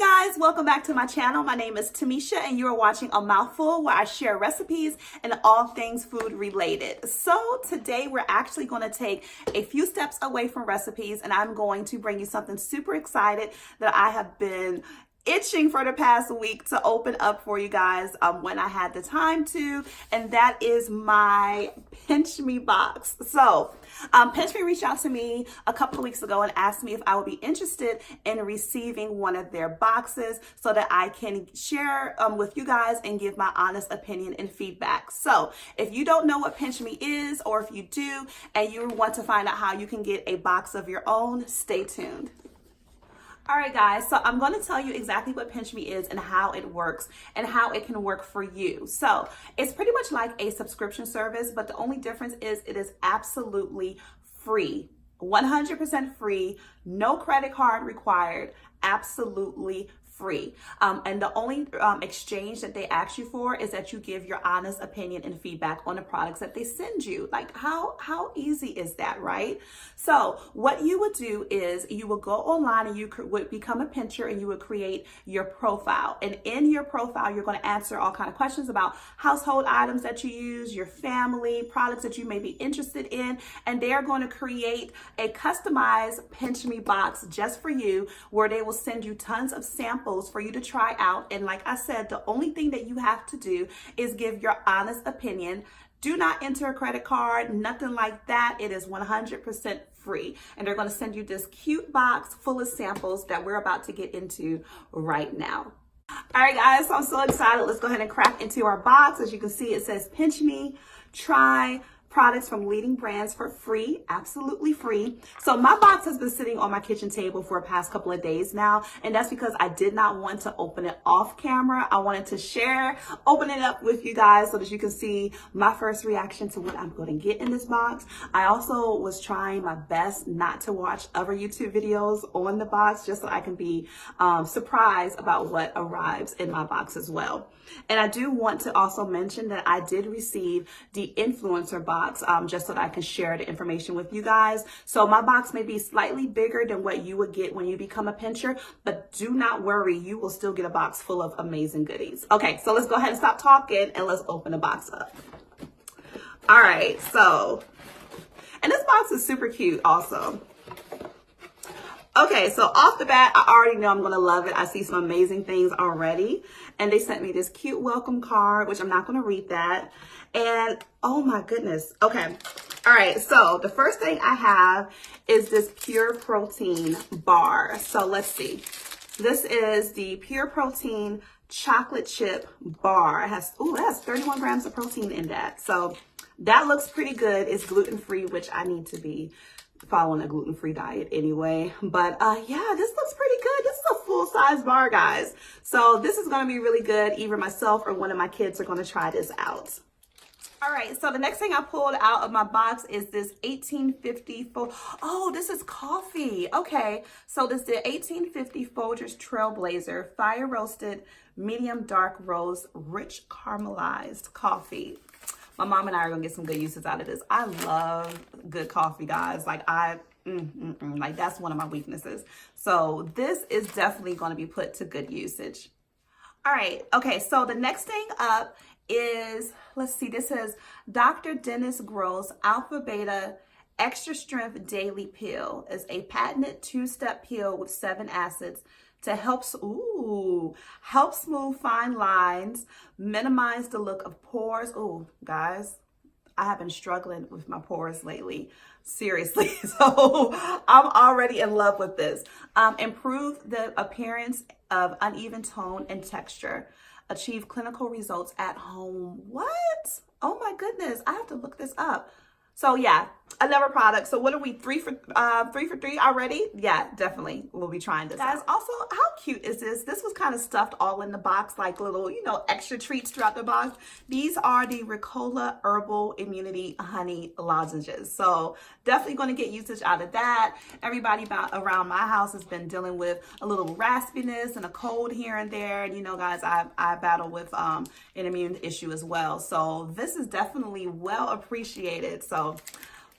Guys, welcome back to my channel. My name is Tamisha and you are watching A Mouthful, where I share recipes and all things food related. So today we're actually going to take a few steps away from recipes and I'm going to bring you something super excited that I have been itching for the past week to open up for you guys when I had the time to, and that is my PinchMe box. So PinchMe reached out to me a couple of weeks ago and asked me if I would be interested in receiving one of their boxes so that I can share with you guys and give my honest opinion and feedback. So if you don't know what PinchMe is, or if you do and you want to find out how you can get a box of your own, stay tuned. All right, guys, so I'm going to tell you exactly what PinchMe is and how it works and how it can work for you. So it's pretty much like a subscription service, but the only difference is it is absolutely free, 100% free, no credit card required, absolutely free. And the only exchange that they ask you for is that you give your honest opinion and feedback on the products that they send you. Like how easy is that, right? So what you would do is you would go online and you would become a pincher and you would create your profile. And in your profile, you're going to answer all kinds of questions about household items that you use, your family, products that you may be interested in. And they are going to create a customized PinchMe box just for you, where they will send you tons of samples for you to try out. And like I said, the only thing that you have to do is give your honest opinion. Do not enter a credit card, nothing like that. It is 100% free. And they're going to send you this cute box full of samples that we're about to get into right now. All right, guys, so I'm so excited. Let's go ahead and crack into our box. As you can see, it says PinchMe, try products from leading brands for free, absolutely free. So my box has been sitting on my kitchen table for the past couple of days now, and that's because I did not want to open it off camera. I wanted to open it up with you guys so that you can see my first reaction to what I'm going to get in this box. I also was trying my best not to watch other YouTube videos on the box, just so I can be surprised about what arrives in my box as well. And I do want to also mention that I did receive the influencer box just so that I can share the information with you guys. So my box may be slightly bigger than what you would get when you become a pincher, but do not worry, you will still get a box full of amazing goodies. Okay, so let's go ahead and stop talking and let's open the box up. All right, so, and this box is super cute also. Okay, so off the bat, I already know I'm going to love it. I see some amazing things already. And they sent me this cute welcome card, which I'm not going to read that. And oh my goodness. Okay. All right. So the first thing I have is this pure protein bar. So let's see. This is the pure protein chocolate chip bar. It has 31 grams of protein in that. So that looks pretty good. It's gluten-free, which I need to be following a gluten-free diet anyway. But yeah, this looks pretty good. This is a full-size bar, guys. So this is going to be really good. Either myself or one of my kids are going to try this out. All right, so the next thing I pulled out of my box is this 1850 oh, this is coffee. Okay, so this is the 1850 Folgers Trailblazer Fire Roasted Medium Dark Roast Rich Caramelized Coffee. My mom and I are gonna get some good uses out of this. I love good coffee, guys. Like like that's one of my weaknesses. So this is definitely gonna be put to good usage. All right, okay, so the next thing up is, let's see, this is Dr. Dennis Gross Alpha Beta Extra Strength Daily Peel. Is a patented 2-step peel with 7 acids to help smooth fine lines, minimize the look of pores. Ooh, guys, I have been struggling with my pores lately. Seriously, so I'm already in love with this. Improve the appearance of uneven tone and texture. Achieve clinical results at home. What? Oh my goodness, I have to look this up. So yeah, another product. So what are we, three for three already? Yeah, definitely. We'll be trying this out. Guys, also, how cute is this? This was kind of stuffed all in the box, like little, you know, extra treats throughout the box. These are the Ricola Herbal Immunity Honey Lozenges. So definitely going to get usage out of that. Everybody around my house has been dealing with a little raspiness and a cold here and there. And you know, guys, I battle with an immune issue as well. So this is definitely well appreciated. So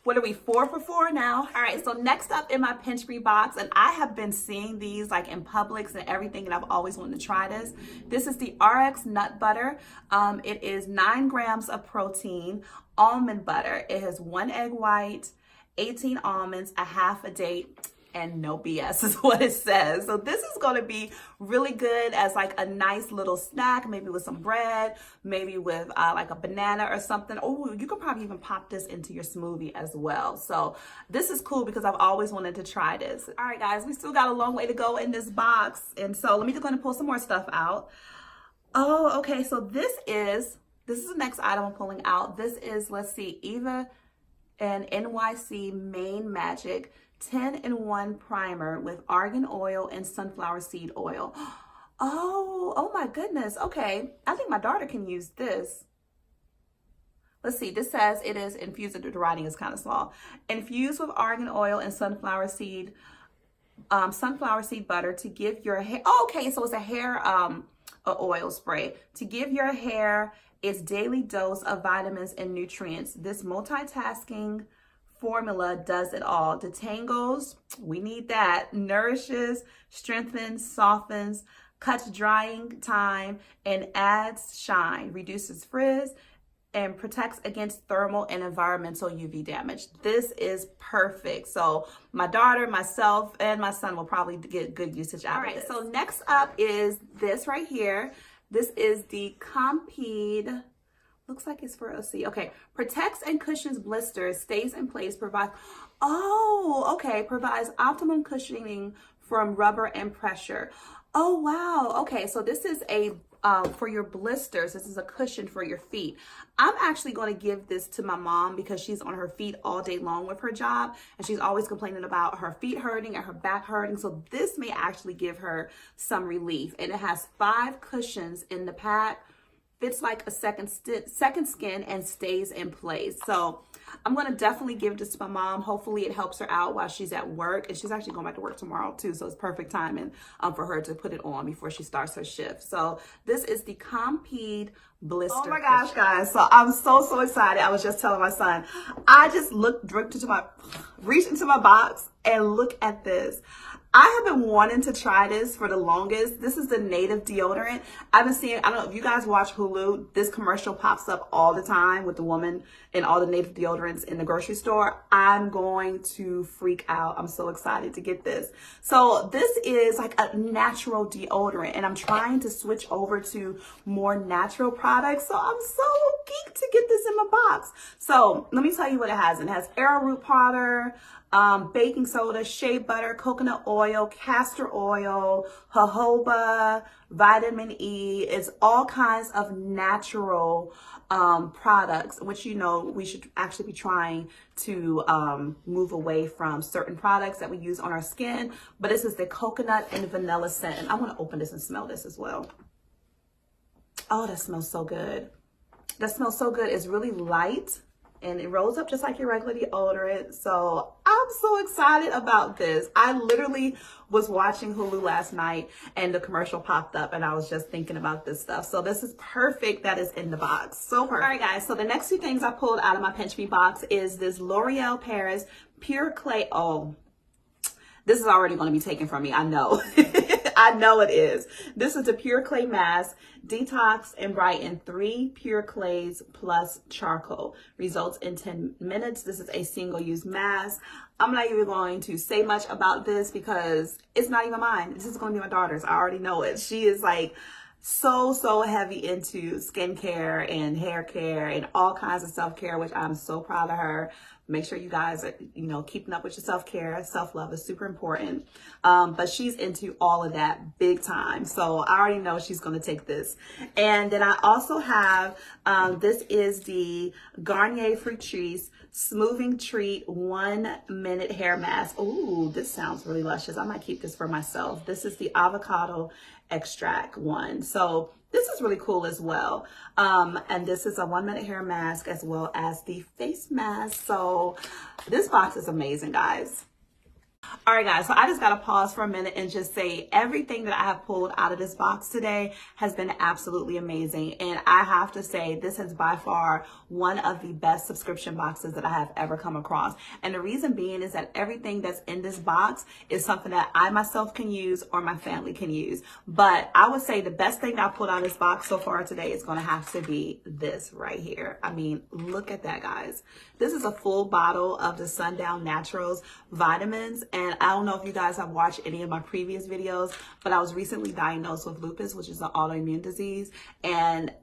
What are we, 4 for 4 now? All right, so next up in my PinchMe box, and I have been seeing these like in Publix and everything, and I've always wanted to try this. This is the RX nut butter. It is 9 grams of protein, almond butter. It has 1 egg white, 18 almonds, a half a date, and no BS is what it says. So this is going to be really good as like a nice little snack, maybe with some bread, maybe with like a banana or something. Oh, you could probably even pop this into your smoothie as well. So this is cool because I've always wanted to try this. All right, guys, we still got a long way to go in this box. And so let me just go and pull some more stuff out. Oh, okay. So this is the next item I'm pulling out. This is, let's see, Eva and NYC Main Magic 10-in-1 primer with argan oil and sunflower seed oil. Oh my goodness. Okay. I think my daughter can use this. Let's see. This says it is infused, the writing is kind of small. Infused with argan oil and sunflower seed butter to give your hair. Oh, okay. So it's a hair oil spray to give your hair its daily dose of vitamins and nutrients. This multitasking formula does it all. Detangles, we need that. Nourishes, strengthens, softens, cuts drying time, and adds shine. Reduces frizz and protects against thermal and environmental UV damage. This is perfect. So my daughter, myself, and my son will probably get good usage out of this. So next up is this right here. This is the Compeed. Looks like it's for OC. Okay. Protects and cushions blisters, stays in place, provides, provides optimum cushioning from rubber and pressure. Oh, wow. Okay. So this is a, for your blisters. This is a cushion for your feet. I'm actually going to give this to my mom because she's on her feet all day long with her job. And she's always complaining about her feet hurting and her back hurting. So this may actually give her some relief. And it has 5 cushions in the pack. Fits like a second skin and stays in place. So I'm going to definitely give this to my mom. Hopefully it helps her out while she's at work. And she's actually going back to work tomorrow too. So it's perfect timing for her to put it on before she starts her shift. So this is the Compeed blister. Oh my gosh, guys. So I'm so excited. I was just telling my son, I just reached into my box and look at this. I have been wanting to try this for the longest. This is the Native deodorant. I've been seeing, I don't know if you guys watch Hulu, this commercial pops up all the time with the woman and all the Native deodorants in the grocery store. I'm going to freak out. I'm so excited to get this. So this is like a natural deodorant and I'm trying to switch over to more natural products. So I'm so geeked to get this in my box. So let me tell you what it has. It has arrowroot powder, baking soda, shea butter, coconut oil, castor oil, jojoba, vitamin E. It's all kinds of natural products, which, you know, we should actually be trying to move away from certain products that we use on our skin. But this is the coconut and vanilla scent. And I want to open this and smell this as well. Oh, that smells so good. That smells so good. It's really light. And it rolls up just like your regular deodorant. So I'm so excited about this. I literally was watching Hulu last night and the commercial popped up and I was just thinking about this stuff. So this is perfect that is in the box. So perfect. All right, guys. So the next 2 things I pulled out of my PinchMe box is this L'Oreal Paris Pure Clay. Oh, this is already going to be taken from me. I know. I know it is. This is the Pure Clay Mask. Detox and brighten 3 pure clays plus charcoal. Results in 10 minutes. This is a single-use mask. I'm not even going to say much about this because it's not even mine. This is going to be my daughter's. I already know it. She is like so heavy into skincare and hair care and all kinds of self-care, which I'm so proud of her. Make sure you guys are, you know, keeping up with your self-care. Self-love is super important. But she's into all of that big time. So I already know she's going to take this. And then I also have, this is the Garnier Fructis Smoothing Treat 1-minute hair mask. Ooh, this sounds really luscious. I might keep this for myself. This is the avocado extract one. So this is really cool as well. And this is a 1-minute hair mask as well as the face mask. So this box is amazing, guys. All right, guys, so I just got to pause for a minute and just say everything that I have pulled out of this box today has been absolutely amazing. And I have to say this is by far one of the best subscription boxes that I have ever come across. And the reason being is that everything that's in this box is something that I myself can use or my family can use. But I would say the best thing that I pulled out of this box so far today is going to have to be this right here. I mean, look at that, guys. This is a full bottle of the Sundown Naturals vitamins. And I don't know if you guys have watched any of my previous videos, but I was recently diagnosed with lupus, which is an autoimmune disease. And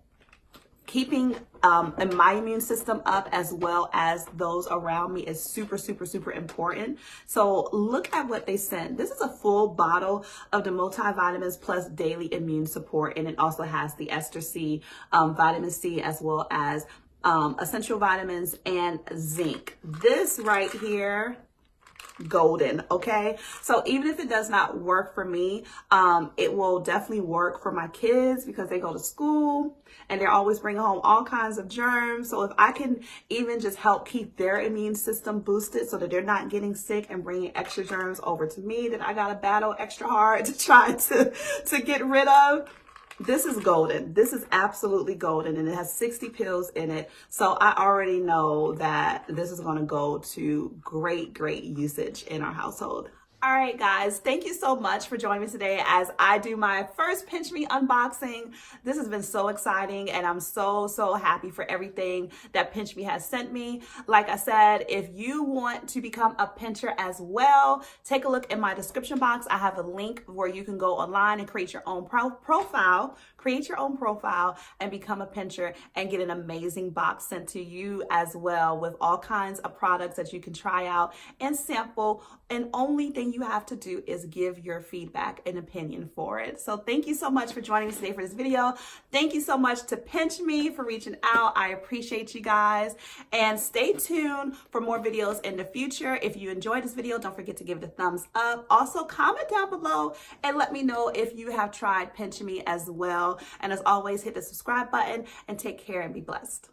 keeping my immune system up as well as those around me is super, super, super important. So look at what they sent. This is a full bottle of the multivitamins plus daily immune support. And it also has the ester C, vitamin C, as well as essential vitamins and zinc. This right here, golden. Okay, so even if it does not work for me, it will definitely work for my kids because they go to school and they're always bringing home all kinds of germs. So if I can even just help keep their immune system boosted so that they're not getting sick and bringing extra germs over to me that I gotta battle extra hard to try to get rid of, this is golden. This is absolutely golden, and it has 60 pills in it. So I already know that this is going to go to great, great usage in our household. All right, guys, thank you so much for joining me today as I do my first PinchMe unboxing. This has been so exciting, and I'm so, so happy for everything that PinchMe has sent me. Like I said, if you want to become a pincher as well, take a look in my description box. I have a link where you can go online and create your own profile, and become a pincher and get an amazing box sent to you as well with all kinds of products that you can try out and sample. And only thing you have to do is give your feedback and opinion for it. So thank you so much for joining me today for this video. Thank you so much to PinchMe for reaching out. I appreciate you guys, and stay tuned for more videos in the future. If you enjoyed this video, don't forget to give it a thumbs up. Also, comment down below and let me know if you have tried PinchMe as well. And as always, hit the subscribe button and take care and be blessed.